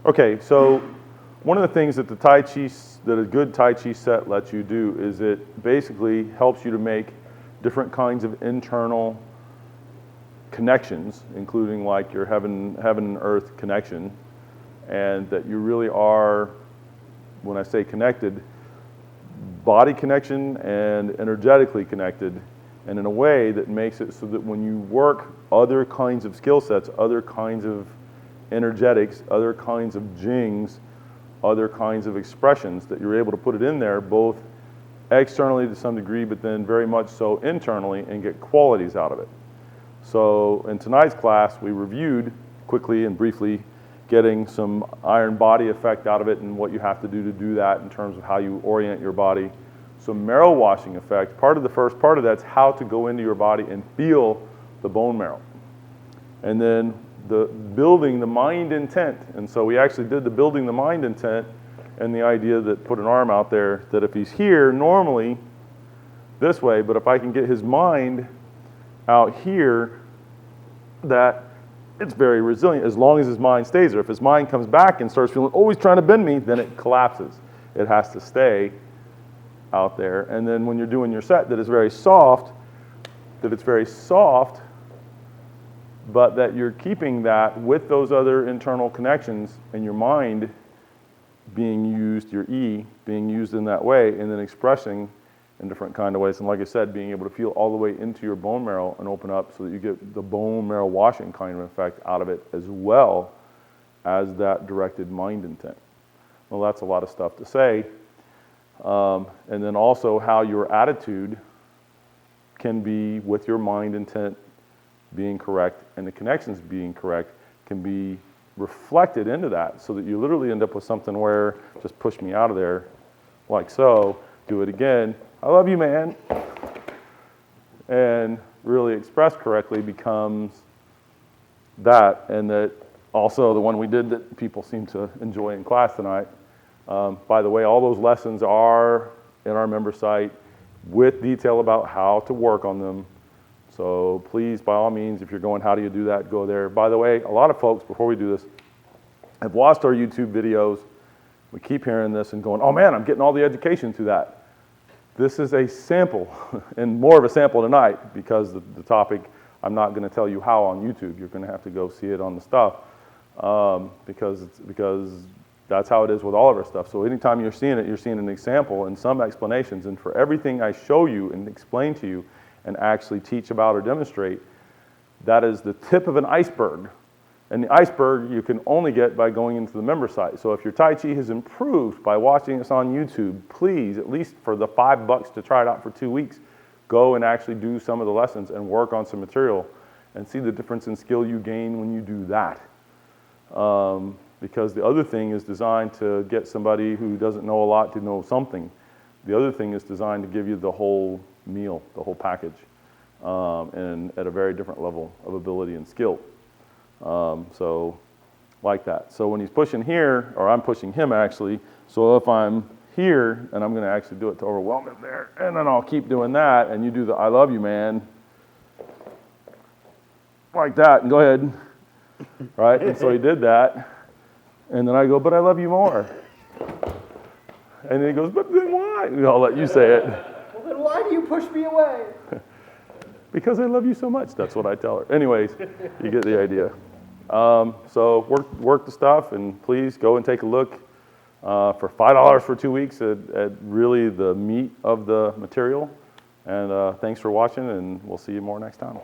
Okay, so one of the things that that a good Tai Chi set lets you do is it basically helps you to make different kinds of internal connections, including like your heaven and earth connection, and that you really are, when I say connected, body connection and energetically connected, and in a way that makes it so that when you work other kinds of skill sets, other kinds of energetics, other kinds of jings, other kinds of expressions, that you're able to put it in there both externally to some degree, but then very much so internally, and get qualities out of it. So in tonight's class, we reviewed quickly and briefly getting some iron body effect out of it and what you have to do that in terms of how you orient your body. Some marrow washing effect. Part of the first part of that's how to go into your body and feel the bone marrow. And then the building the mind intent. And so we actually did the building the mind intent, and the idea that put an arm out there, that if he's here normally this way, but if I can get his mind out here, that it's very resilient as long as his mind stays there. If his mind comes back and starts feeling, oh, he's trying to bend me, then it collapses. It has to stay out there. And then when you're doing your set, that it's very soft, but that you're keeping that with those other internal connections, and your mind being used, your E being used in that way, and then expressing in different kind of ways. And like I said, being able to feel all the way into your bone marrow and open up so that you get the bone marrow washing kind of effect out of it, as well as that directed mind intent. Well, that's a lot of stuff to say. And then also how your attitude can be with your mind intent being correct and the connections being correct can be reflected into that, so that you literally end up with something where, just push me out of there like so, do it again, I love you, man, and really expressed correctly becomes that. And that also the one we did that people seem to enjoy in class tonight. By the way, all those lessons are in our member site with detail about how to work on them. So please, by all means, if you're going, how do you do that, go there. By the way, a lot of folks, before we do this, have watched our YouTube videos. We keep hearing this and going, oh man, I'm getting all the education through that. This is a sample, and more of a sample tonight, because the topic, I'm not going to tell you how on YouTube. You're going to have to go see it on the stuff, because that's how it is with all of our stuff. So anytime you're seeing it, you're seeing an example and some explanations. And for everything I show you and explain to you and actually teach about or demonstrate, that is the tip of an iceberg. And the iceberg you can only get by going into the member site. So if your Tai Chi has improved by watching us on YouTube, please, at least for the $5 to try it out for 2 weeks, go and actually do some of the lessons and work on some material and see the difference in skill you gain when you do that. Because the other thing is designed to get somebody who doesn't know a lot to know something. The other thing is designed to give you the whole meal, the whole package, and at a very different level of ability and skill. So like that. So when he's pushing here, or I'm pushing him actually, so if I'm here, and I'm going to actually do it to overwhelm him there, and then I'll keep doing that, and you do the I love you, man, like that, and go ahead, right? And so he did that, and then I go, but I love you more. And then he goes, but then why? I'll let you say it. Well, then why do you push me away? Because I love you so much. That's what I tell her. Anyways, you get the idea. So work the stuff, and please go and take a look for $5 for 2 weeks at really the meat of the material. And thanks for watching, and we'll see you more next time.